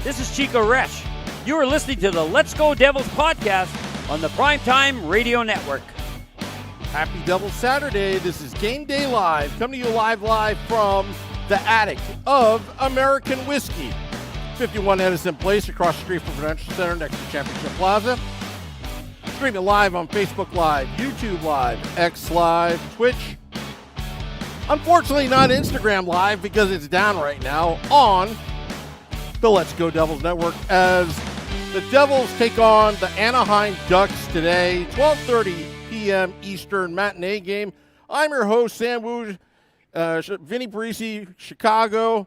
This is Chico Resch. You are listening to the Let's Go Devils podcast on the Primetime Radio Network. Happy Devil Saturday. This is Game Day Live, coming to you live from the attic of American Whiskey. 51 Edison Place, across the street from Prudential Center, next to Championship Plaza. Streaming live on Facebook Live, YouTube Live, X Live, Twitch. Unfortunately, not Instagram Live because it's down right now on the Let's Go Devils Network as the Devils take on the Anaheim Ducks today, 12:30 p.m. Eastern matinee game. I'm your host, Sam Wu, Vinnie Parise, Chicago,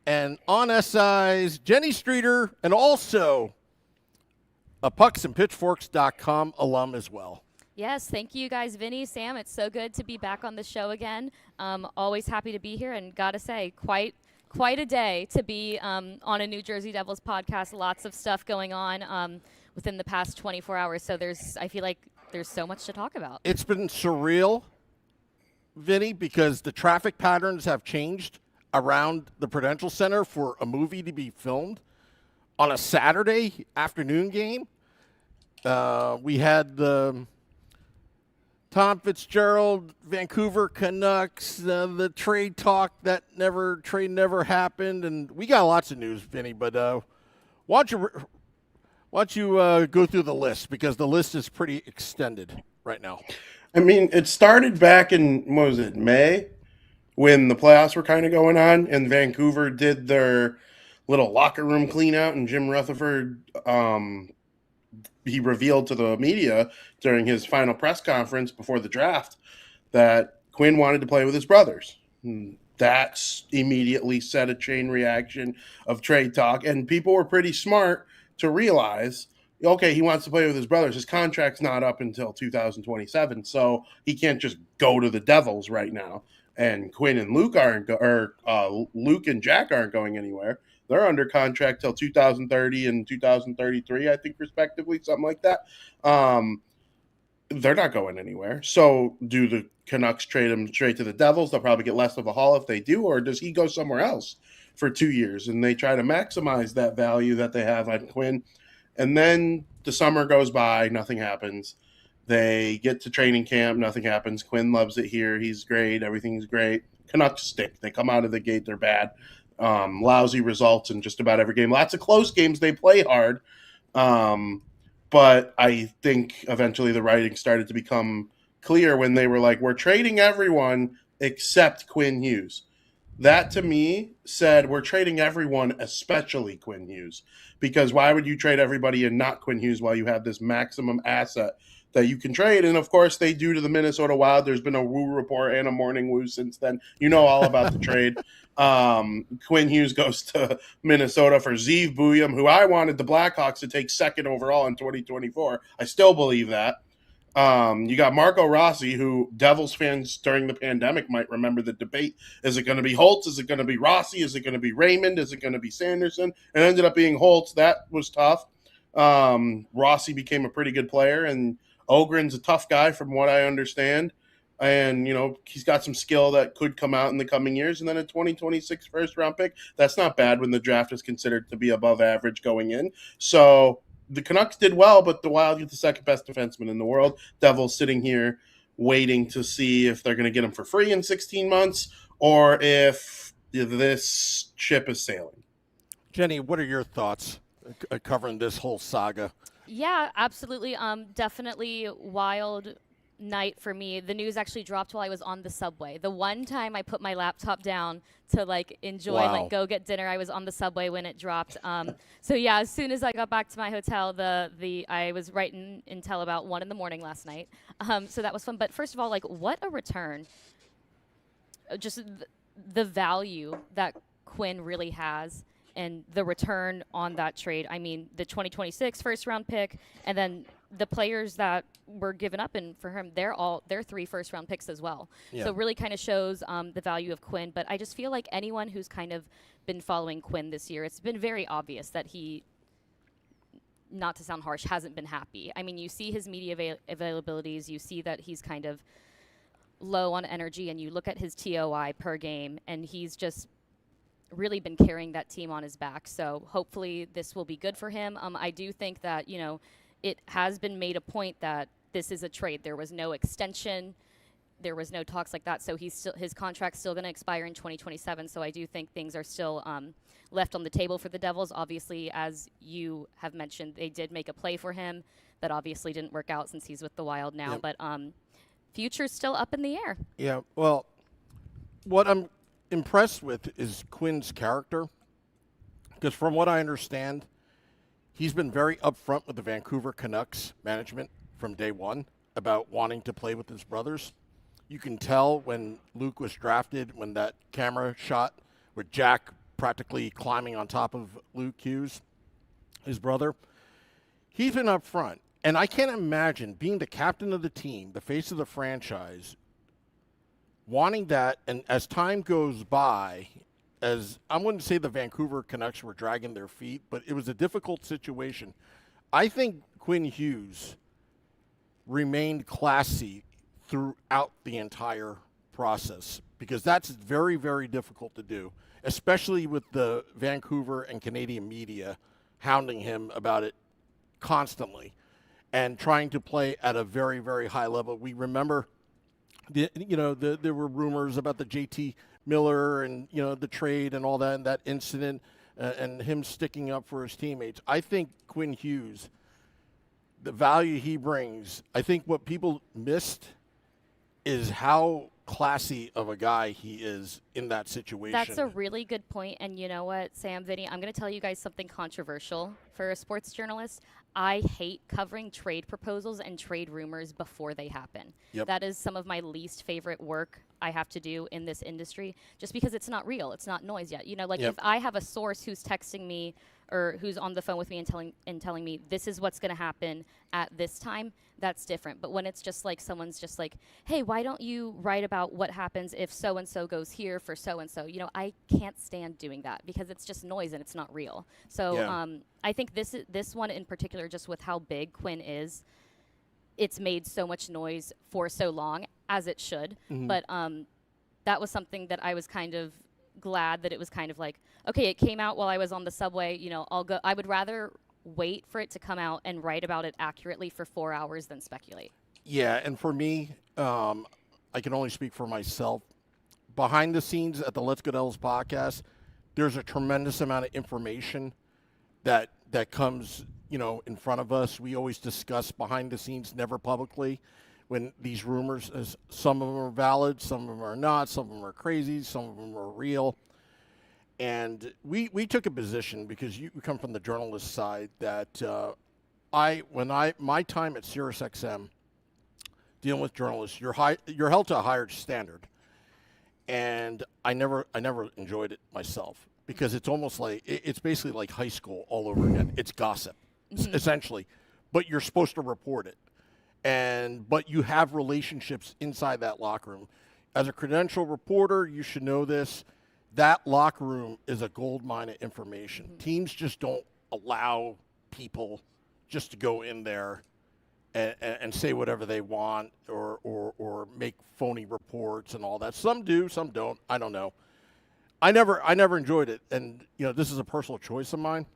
and OnSI's Jenny Streeter, and also a pucksandpitchforks.com alum as well. Yes, thank you guys, Vinnie, Sam. It's so good to be back on the show again. Always happy to be here, and gotta say, quite a day to be on a New Jersey Devils podcast. Lots of stuff going on within the past 24 hours. So I feel like there's so much to talk about. It's been surreal, Vinny, because the traffic patterns have changed around the Prudential Center for a movie to be filmed on a Saturday afternoon game. We had the Tom Fitzgerald, Vancouver Canucks, the trade talk that never happened, and we got lots of news, Vinny. But why don't you go through the list, because the list is pretty extended right now. I mean, it started back in, May, when the playoffs were kind of going on, and Vancouver did their little locker room clean out, and Jim Rutherford, he revealed to the media during his final press conference before the draft that Quinn wanted to play with his brothers. That's immediately set a chain reaction of trade talk, and people were pretty smart to realize, okay, he wants to play with his brothers. His contract's not up until 2027, so he can't just go to the Devils right now. And Quinn and Luke Luke and Jack aren't going anywhere. They're under contract till 2030 and 2033, I think, respectively, something like that. They're not going anywhere. So do the Canucks trade him straight to the Devils? They'll probably get less of a haul if they do, or does he go somewhere else for 2 years and they try to maximize that value that they have on Quinn? And then the summer goes by, nothing happens. They get to training camp, nothing happens. Quinn loves it here. He's great. Everything's great. Canucks stink. They come out of the gate, they're bad. Lousy results in just about every game. Lots of close games. They play hard. But I think eventually the writing started to become clear when they were like, we're trading everyone except Quinn Hughes. That to me said we're trading everyone, especially Quinn Hughes. Because why would you trade everybody and not Quinn Hughes while you have this maximum asset that you can trade? And of course they do to the Minnesota Wild. There's been a woo report and a morning woo since then. You know all about the trade. Quinn Hughes goes to Minnesota for Zeev Buium, who I wanted the Blackhawks to take second overall in 2024. I still believe that. You got Marco Rossi, who Devils fans during the pandemic might remember the debate. Is it going to be Holtz? Is it going to be Rossi? Is it going to be Raymond? Is it going to be Sanderson? It ended up being Holtz. That was tough. Rossi became a pretty good player, and Ogren's a tough guy from what I understand. And, he's got some skill that could come out in the coming years. And then a 2026 first-round pick, that's not bad when the draft is considered to be above average going in. So the Canucks did well, but the Wild get the second-best defenseman in the world. Devils sitting here waiting to see if they're going to get him for free in 16 months or if this ship is sailing. Jenny, what are your thoughts covering this whole saga? Yeah, absolutely. Definitely wild night for me. The news actually dropped while I was on the subway. The one time I put my laptop down to enjoy, go get dinner, I was on the subway when it dropped. So yeah, as soon as I got back to my hotel, I was writing until about 1 a.m. last night. So that was fun. But first of all, what a return! Just the value that Quinn really has. And the return on that trade, I mean, the 2026 first-round pick, and then the players that were given up for him, they're 3 first-round picks as well. Yeah. So really kind of shows the value of Quinn. But I just feel like anyone who's kind of been following Quinn this year, it's been very obvious that he, not to sound harsh, hasn't been happy. I mean, you see his media availabilities, you see that he's kind of low on energy, and you look at his TOI per game, and he's just really been carrying that team on his back. So hopefully this will be good for him. I do think that, it has been made a point that this is a trade. There was no extension. There was no talks like that. So his contract's still going to expire in 2027. So I do think things are still left on the table for the Devils. Obviously, as you have mentioned, they did make a play for him. That obviously didn't work out since he's with the Wild now. Yep. But future's still up in the air. Yeah, well, what I'm impressed with is Quinn's character. Because from what I understand, he's been very upfront with the Vancouver Canucks management from day one about wanting to play with his brothers. You can tell when Luke was drafted, when that camera shot with Jack practically climbing on top of Luke Hughes, his brother. He's been upfront. And I can't imagine being the captain of the team, the face of the franchise, wanting that, and as time goes by, as I wouldn't say the Vancouver Canucks were dragging their feet, but it was a difficult situation. I think Quinn Hughes remained classy throughout the entire process because that's very, very difficult to do, especially with the Vancouver and Canadian media hounding him about it constantly and trying to play at a very, very high level. We remember, there were rumors about the JT Miller and, the trade and all that, and that incident and him sticking up for his teammates. I think Quinn Hughes, the value he brings, I think what people missed is how classy of a guy he is in that situation. That's a really good point. And you know what, Sam, Vinnie, I'm going to tell you guys something controversial for a sports journalist. I hate covering trade proposals and trade rumors before they happen. Yep. That is some of my least favorite work I have to do in this industry, just because it's not real. It's not noise yet. If I have a source who's texting me or who's on the phone with me and telling me this is what's going to happen at this time, that's different. But when it's just like someone's just like, hey, why don't you write about what happens if so-and-so goes here for so-and-so? I can't stand doing that because it's just noise and it's not real. So I think this one in particular, just with how big Quinn is, it's made so much noise for so long, as it should. Mm-hmm. But that was something that I was kind of glad that it was kind of like, okay, it came out while I was on the subway. I'll go. I would rather wait for it to come out and write about it accurately for 4 hours than speculate. Yeah, and for me, I can only speak for myself. Behind the scenes at the Let's Go Devils podcast, there's a tremendous amount of information that comes, in front of us. We always discuss behind the scenes, never publicly, when these rumors, some of them are valid, some of them are not, some of them are crazy, some of them are real. And we took a position, because you come from the journalist side, that my time at SiriusXM dealing with journalists, you're held to a higher standard. And I never enjoyed it myself, because it's almost like, it's basically like high school all over again. It's gossip, essentially, but you're supposed to report it. But you have relationships inside that locker room. As a credentialed reporter, you should know this. That locker room is a gold mine of information. Mm-hmm. Teams just don't allow people just to go in there and say whatever they want or make phony reports and all that. Some do, some don't. I don't know. I never enjoyed it. And, this is a personal choice of mine.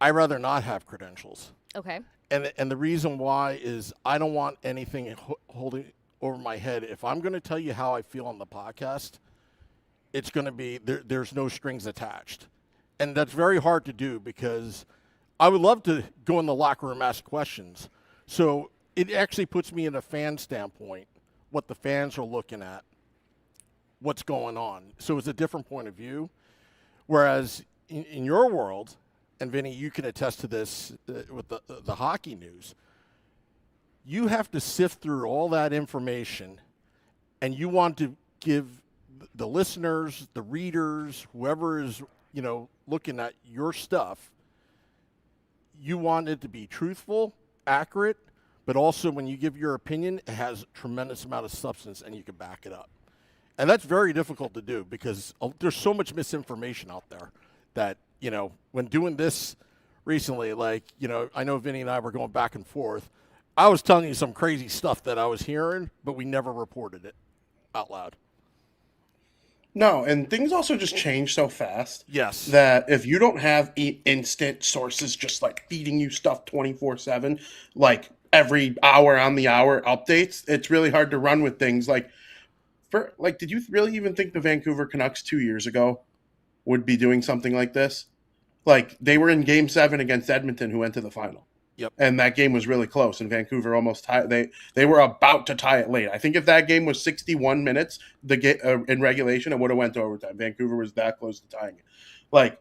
I'd rather not have credentials. Okay. And the reason why is I don't want anything holding over my head. If I'm going to tell you how I feel on the podcast, it's going to be there's no strings attached. And that's very hard to do, because I would love to go in the locker room and ask questions. So it actually puts me in a fan standpoint, what the fans are looking at, what's going on. So it's a different point of view. Whereas in your world, and Vinnie, you can attest to this with the hockey news, you have to sift through all that information, and you want to give the listeners, the readers, whoever is, looking at your stuff, you want it to be truthful, accurate, but also when you give your opinion, it has a tremendous amount of substance and you can back it up. And that's very difficult to do, because there's so much misinformation out there that, when doing this recently, I know Vinnie and I were going back and forth. I was telling you some crazy stuff that I was hearing, but we never reported it out loud. No, and things also just change so fast. Yes. That if you don't have instant sources just like feeding you stuff 24/7, like every hour on the hour updates, it's really hard to run with things did you really even think the Vancouver Canucks 2 years ago would be doing something like this? Like they were in Game 7 against Edmonton, who went to the final. Yep. And that game was really close, and Vancouver almost tied. They were about to tie it late. I think if that game was 61 minutes, in regulation, it would have went to overtime. Vancouver was that close to tying it,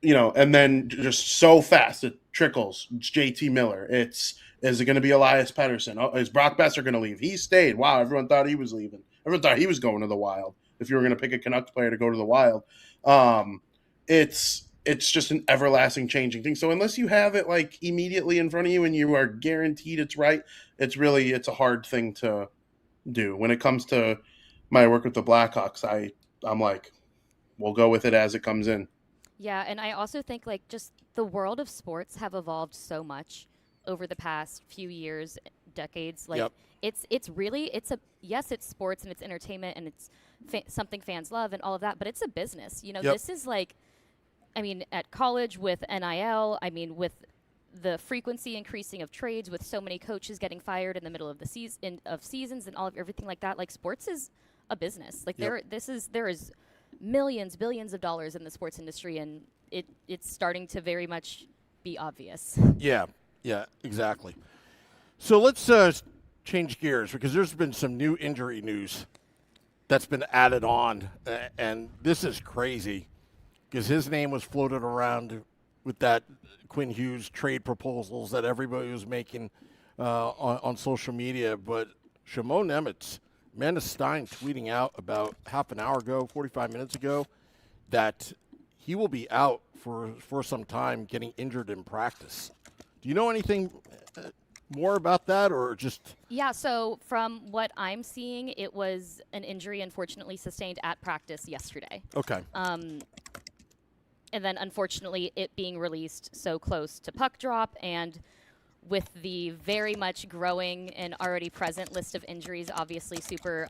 and then just so fast it trickles. It's JT Miller. Is it going to be Elias Pettersson? Oh, is Brock Besser going to leave? He stayed. Wow, everyone thought he was leaving. Everyone thought he was going to the Wild. If you were going to pick a Canucks player to go to the Wild, it's just an everlasting changing thing. So unless you have it like immediately in front of you and you are guaranteed it's right, it's a hard thing to do. When it comes to my work with the Blackhawks, I'm like, we'll go with it as it comes in. Yeah, and I also think like just the world of sports have evolved so much over the past few years, decades. Like Yep. it's sports and it's entertainment and it's something fans love and all of that, but it's a business. Yep. This is like, at college with NIL, with the frequency increasing of trades, with so many coaches getting fired in the middle of the seasons and everything like that. Like sports is a business. Like Yep. there is millions, billions of dollars in the sports industry, and it's starting to very much be obvious. Yeah, exactly. So let's change gears because there's been some new injury news that's been added on, and this is crazy because his name was floated around with that Quinn Hughes trade proposals that everybody was making on social media. But Shimon Nemitz, Amanda Stein tweeting out about half an hour ago, 45 minutes ago, that he will be out for some time getting injured in practice. Do you know anything more about that or just? Yeah, so from what I'm seeing, it was an injury unfortunately sustained at practice yesterday. Okay. And then unfortunately it being released so close to puck drop, and with the very much growing and already present list of injuries, obviously super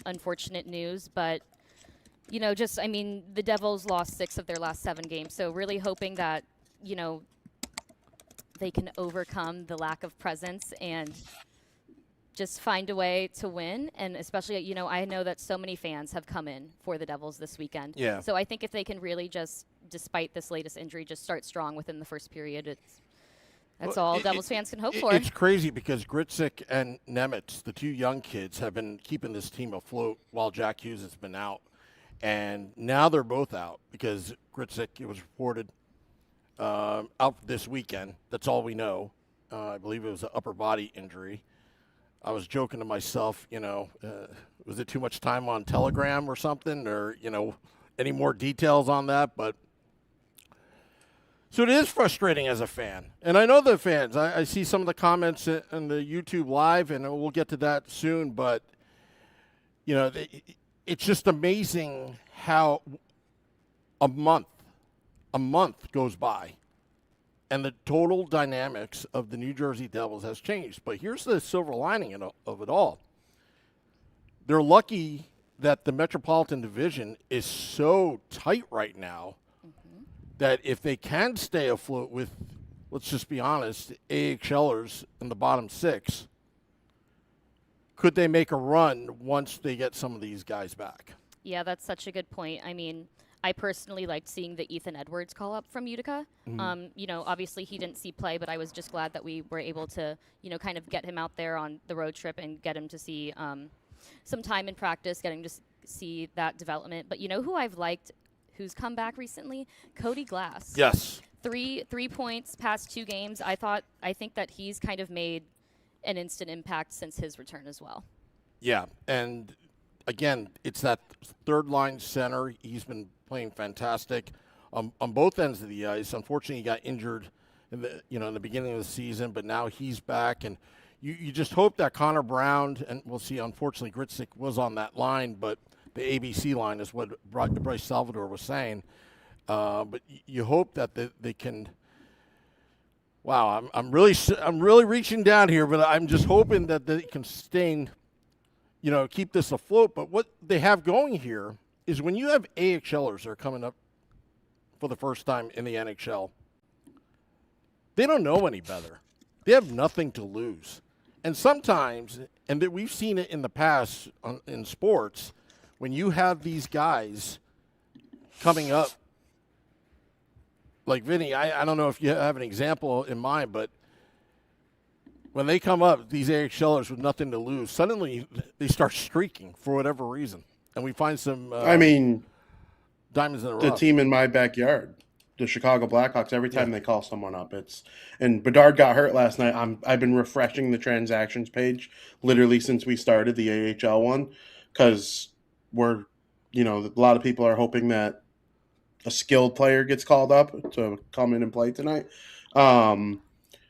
unfortunate news. But, the Devils lost 6 of their last 7 games. So really hoping that, they can overcome the lack of presence and just find a way to win. And especially, I know that so many fans have come in for the Devils this weekend. Yeah. So I think if they can really just, despite this latest injury, just start strong within the first period, that's all Devils fans can hope for. It's crazy because Gritsik and Nemitz, the 2 young kids, have been keeping this team afloat while Jack Hughes has been out. And now they're both out because Gritsik, it was reported, out this weekend. That's all we know. I believe it was an upper body injury. I was joking to myself, was it too much time on Telegram or something, or, any more details on that? But so it is frustrating as a fan. And I know the fans. I see some of the comments in the YouTube live, and we'll get to that soon. But, it's just amazing how a month goes by and the total dynamics of the New Jersey Devils has changed. But here's the silver lining of it all. They're lucky that the Metropolitan Division is so tight right now that if they can stay afloat with, let's just be honest, AHLers in the bottom 6, could they make a run once they get some of these guys back? Yeah, that's such a good point. I personally liked seeing the Ethan Edwards call up from Utica. Obviously he didn't see play, but I was just glad that we were able to, kind of get him out there on the road trip and get him to see some time in practice, getting to see that development. But who I've liked, who's come back recently? Cody Glass. Yes. 3 points past 2 games. I think that he's kind of made an instant impact since his return as well. Yeah, and again, it's that third line center. He's been playing fantastic on both ends of the ice. Unfortunately, he got injured in the beginning of the season, but now he's back, and you just hope that Connor Brown, and we'll see. Unfortunately, Gritsik was on that line, but the ABC line is what Bryce Salvador was saying. But you hope that they can. Wow, I'm really reaching down here, but I'm just hoping that they can sustain, keep this afloat. But what they have going here is when you have AHLers that are coming up for the first time in the NHL, they don't know any better. They have nothing to lose. And sometimes, and we've seen it in the past in sports, when you have these guys coming up, like Vinnie, I don't know if you have an example in mind, but when they come up, these AHLers with nothing to lose, suddenly they start streaking for whatever reason. And we find some diamonds in the rough. The team in my backyard, the Chicago Blackhawks, every time they call someone up, and Bedard got hurt last night. I've been refreshing the transactions page literally since we started the AHL one, because a lot of people are hoping that a skilled player gets called up to come in and play tonight.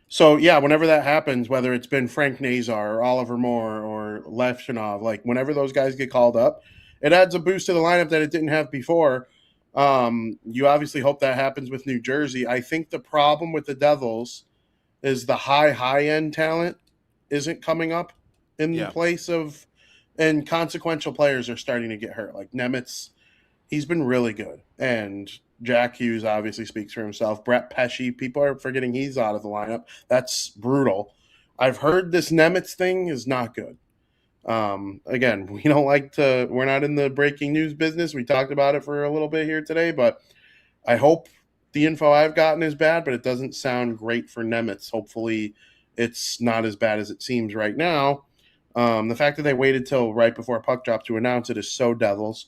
So yeah, whenever that happens, whether it's been Frank Nazar or Oliver Moore or Levchinov, like whenever those guys get called up, it adds a boost to the lineup that it didn't have before. You obviously hope that happens with New Jersey. I think the problem with the Devils is the high-end talent isn't coming up in place of, and consequential players are starting to get hurt. Like Nemitz, he's been really good. And Jack Hughes obviously speaks for himself. Brett Pesce, people are forgetting he's out of the lineup. That's brutal. I've heard this Nemitz thing is not good. Again, we're not in the breaking news business. We talked about it for a little bit here today, but I hope the info I've gotten is bad, but it doesn't sound great for Nemitz. Hopefully it's not as bad as it seems right now. The fact that they waited till right before puck drop to announce it is so Devils.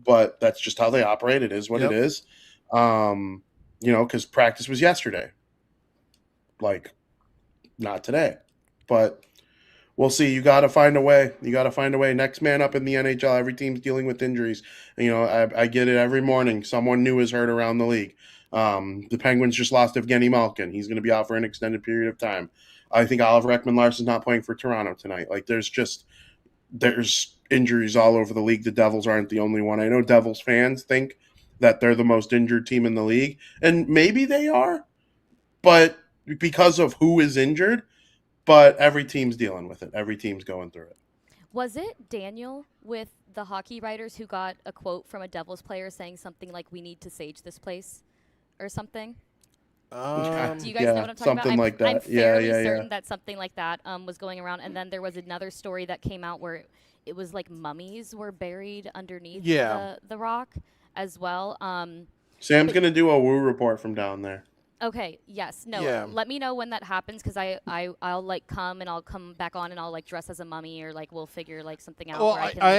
But that's just how they operate. It is what it is. Because practice was yesterday. Like, not today. But we'll see. You got to find a way. Next man up in the NHL. Every team's dealing with injuries. I get it every morning. Someone new is hurt around the league. The Penguins just lost Evgeny Malkin. He's going to be out for an extended period of time. I think Oliver Ekman-Larsson's not playing for Toronto tonight. Like, there's injuries all over the league. The Devils aren't the only one. I know Devils fans think that they're the most injured team in the league, and maybe they are, but because of who is injured, but every team's dealing with it. Every team's going through it. Was it Daniel with the hockey writers who got a quote from a Devils player saying something like, "We need to sage this place," or something? Do you guys know what I'm talking about? Something like that. I'm fairly certain that something like that was going around. And then there was another story that came out where it was like mummies were buried underneath the rock as well. Sam's going to do a woo report from down there. Okay. Yes. No. Let me know when that happens, because I'll like come and I'll come back on and I'll like dress as a mummy, or like we'll figure like something out. Well, where I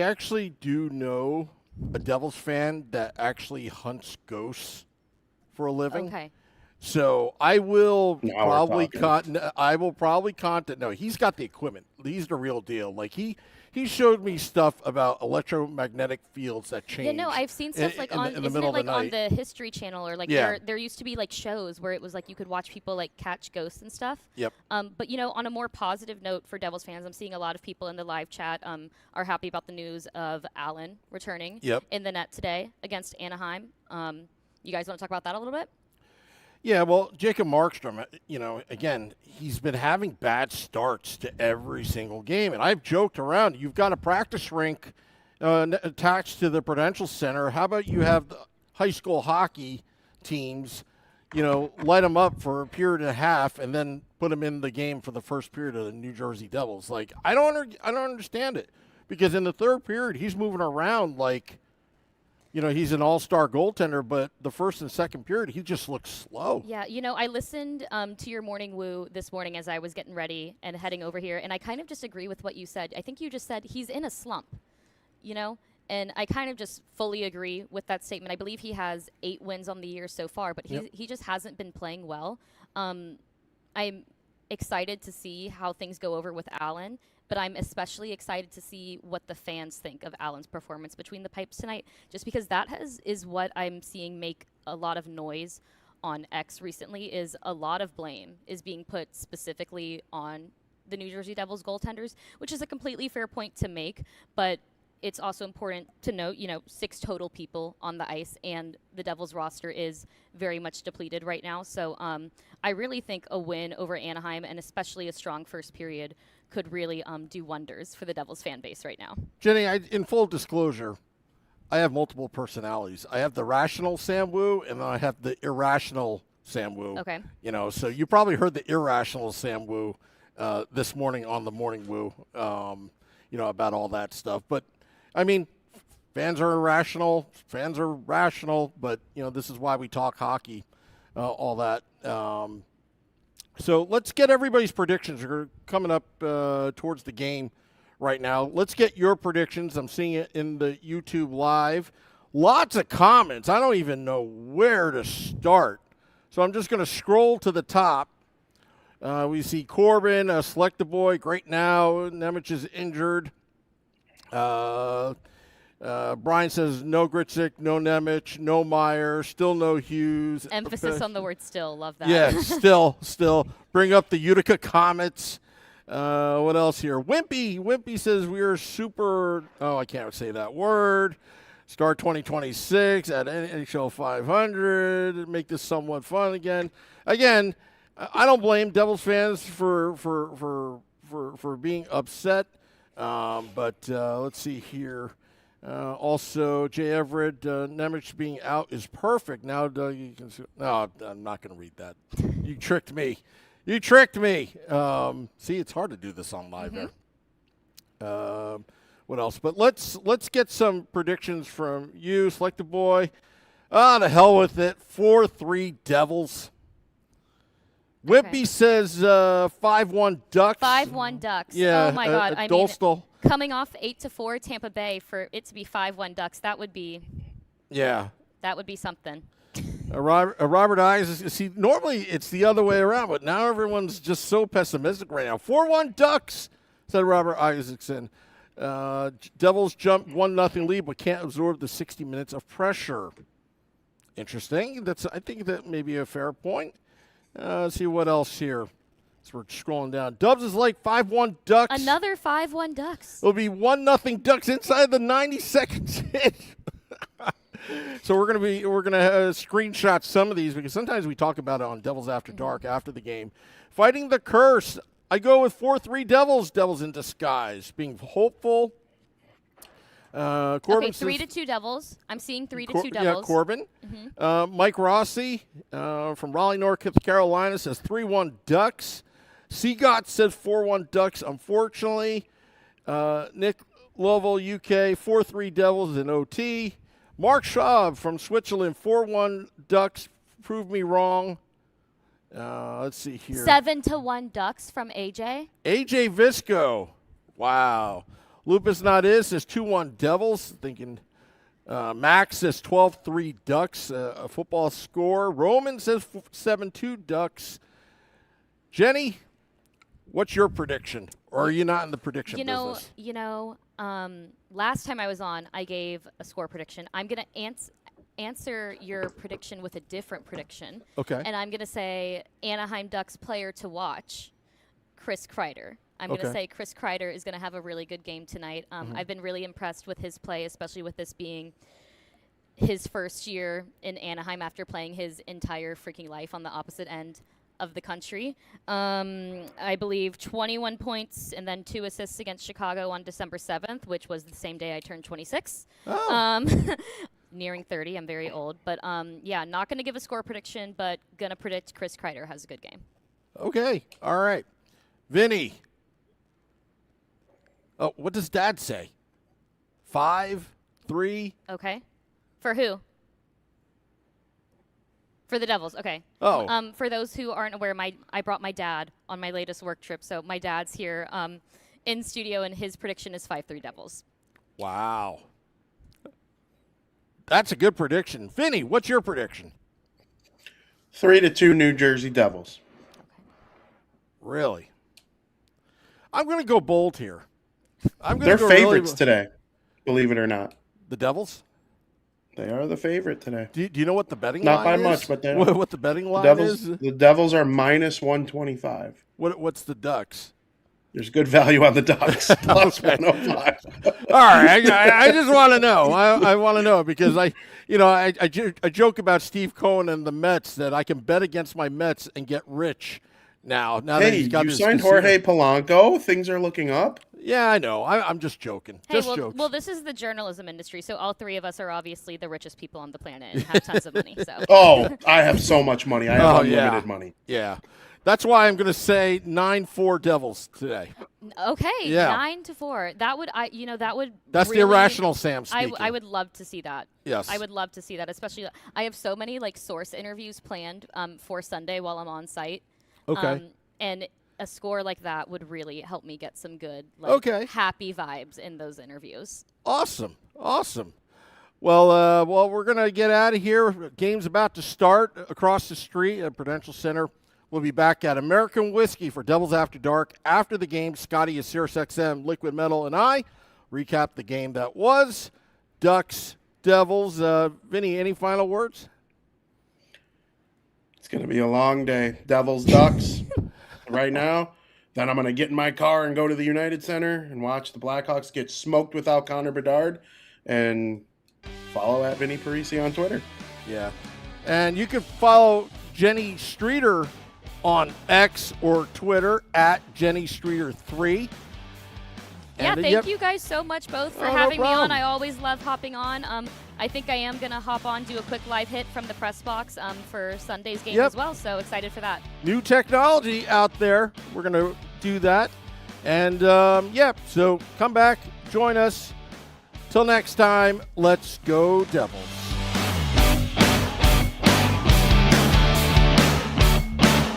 actually do know a Devils fan that actually hunts ghosts for a living. Okay. So I will probably contact. No, he's got the equipment. He's the real deal. Like he showed me stuff about electromagnetic fields that change. Yeah, no, I've seen stuff like on the History Channel, or like there used to be like shows where it was like you could watch people like catch ghosts and stuff. Yep. But on a more positive note for Devils fans, I'm seeing a lot of people in the live chat are happy about the news of Allen returning in the net today against Anaheim. You guys want to talk about that a little bit? Yeah, well, Jacob Markstrom, again, he's been having bad starts to every single game. And I've joked around, you've got a practice rink attached to the Prudential Center. How about you have the high school hockey teams, light them up for a period and a half and then put them in the game for the first period of the New Jersey Devils? Like, I don't understand it. Because in the third period, he's moving around like, he's an all-star goaltender, but the first and second period, he just looks slow. Yeah, I listened to your morning woo this morning as I was getting ready and heading over here, and I kind of just agree with what you said. I think you just said he's in a slump, and I kind of just fully agree with that statement. I believe he has 8 wins on the year so far, but he just hasn't been playing well. I'm excited to see how things go over with Allen, but I'm especially excited to see what the fans think of Allen's performance between the pipes tonight, just because that is what I'm seeing make a lot of noise on X recently. Is a lot of blame is being put specifically on the New Jersey Devils goaltenders, which is a completely fair point to make, but it's also important to note, 6 total people on the ice, and the Devils roster is very much depleted right now. So I really think a win over Anaheim, and especially a strong first period, could really do wonders for the Devils fan base right now. Jenny, in full disclosure, I have multiple personalities. I have the rational Sam Wu, and I have the irrational Sam Wu. Okay. So you probably heard the irrational Sam Wu this morning on the Morning Wu, about all that stuff. But, I mean, fans are irrational. Fans are rational. But, this is why we talk hockey, all that. So let's get everybody's predictions. We're coming up towards the game right now. Let's get your predictions. I'm seeing it in the YouTube live. Lots of comments. I don't even know where to start. So I'm just going to scroll to the top. We see Corbin, select the boy, great now. Nemec is injured. Brian says no Gritzik, no Nemec, no Meyer, still no Hughes. Emphasis on the word still. Love that. Yeah, still. Bring up the Utica Comets. What else here? Wimpy says we are super. Oh, I can't say that word. Start 2026 at NHL 500. Make this somewhat fun again. Again, I don't blame Devils fans for being upset. But let's see here. Also, Jay Everett, Nemec being out is perfect. Now, you can see. No, I'm not going to read that. You tricked me. See, it's hard to do this on live there. What else? But let's get some predictions from you. Select the boy. To hell with it. 4-3 Devils. Wimpy says 5-1 Ducks. 5-1 Ducks. Yeah. Oh, my God. Dolstall. Coming off 8-4 Tampa Bay, for it to be 5-1 Ducks, that would be something. Robert Isaacs. See, normally it's the other way around, but now everyone's just so pessimistic right now. 4-1 Ducks, said Robert Isaacson. Devils jump 1-0 lead, but can't absorb the 60 minutes of pressure. Interesting. I think that may be a fair point. Let's see what else here. So we're scrolling down. Dubs is like 5-1 Ducks. Another 5-1 Ducks. It'll be 1-0 Ducks inside the 90 seconds. So we're gonna screenshot some of these because sometimes we talk about it on Devils After Dark after the game. Fighting the curse. I go with 4-3 Devils. Devils in disguise. Being hopeful. Corbin 3-2 Devils. I'm seeing 3-2 Devils. Yeah, Corbin. Mike Rossi from Raleigh, North Carolina says 3-1 Ducks. Seagot says 4-1 Ducks. Unfortunately, Nick Lovell, UK, 4-3 Devils in OT. Mark Schaub from Switzerland, 4-1 Ducks. Prove me wrong. Let's see here. 7-1 Ducks from AJ. AJ Visco. Wow. Lupus Not Is says 2-1 Devils. Thinking Max says 12-3 Ducks. A football score. Roman says 7-2 Ducks. Jenny, what's your prediction? Or are you not in the prediction business? Last time I was on, I gave a score prediction. I'm going to answer your prediction with a different prediction. Okay. And I'm going to say Anaheim Ducks player to watch, Chris Kreider. I'm going to say Chris Kreider is going to have a really good game tonight. I've been really impressed with his play, especially with this being his first year in Anaheim after playing his entire freaking life on the opposite end of the country. I believe 21 points and then 2 assists against Chicago on December 7th, which was the same day I turned 26. Nearing 30. I'm very old. But, not going to give a score prediction, but going to predict Chris Kreider has a good game. Okay. All right. Vinny. Oh, what does Dad say? 5-3? Okay. For who? For the Devils, okay. Oh. For those who aren't aware, I brought my dad on my latest work trip, so my dad's here in studio, and his prediction is 5-3 Devils. Wow. That's a good prediction. Vinny, what's your prediction? 3-2 New Jersey Devils. Really? I'm going to go bold here. They're favorites today, believe it or not. The Devils? They are the favorite today. Do you know what the betting Not line is? by much, but they are. What the betting line is? The Devils are minus 125. What's the Ducks? There's good value on the Ducks. Plus 105. All right, I just want to know. I want to know because I joke about Steve Cohen and the Mets that I can bet against my Mets and get rich now that Hey, he's got you this signed casino. Jorge Polanco. Things are looking up. Yeah, I know. I'm just joking. Hey, Just jokes. well, this is the journalism industry, so all three of us are obviously the richest people on the planet and have tons of money. So. Oh, I have so much money. I have unlimited money. Yeah. That's why I'm going to say 9-4 Devils today. Okay, Yeah. 9-4. That would That's really, the irrational Sam speaking. I would love to see that. Yes. I would love to see that, especially I have so many like source interviews planned for Sunday while I'm on site. Okay. And a score like that would really help me get some good happy vibes in those interviews. Awesome. Well, we're going to get out of here. Game's about to start across the street at Prudential Center. We'll be back at American Whiskey for Devils After Dark. After the game, Scotty is SiriusXM, Liquid Metal, and I recap the game that was. Ducks, Devils. Vinny, any final words? It's going to be a long day. Devils, Ducks right now. Then I'm going to get in my car and go to the United Center and watch the Blackhawks get smoked without Connor Bedard and follow at Vinnie Parise on Twitter. Yeah. And you can follow Jenny Streeter on X or Twitter at Jenny Streeter 3. Yeah, thank you guys so much both for having me on. problem. I always love hopping on. I think I am going to hop on, do a quick live hit from the press box for Sunday's game as well, so excited for that. New technology out there. We're going to do that. And, so come back, join us. Till next time, let's go Devils.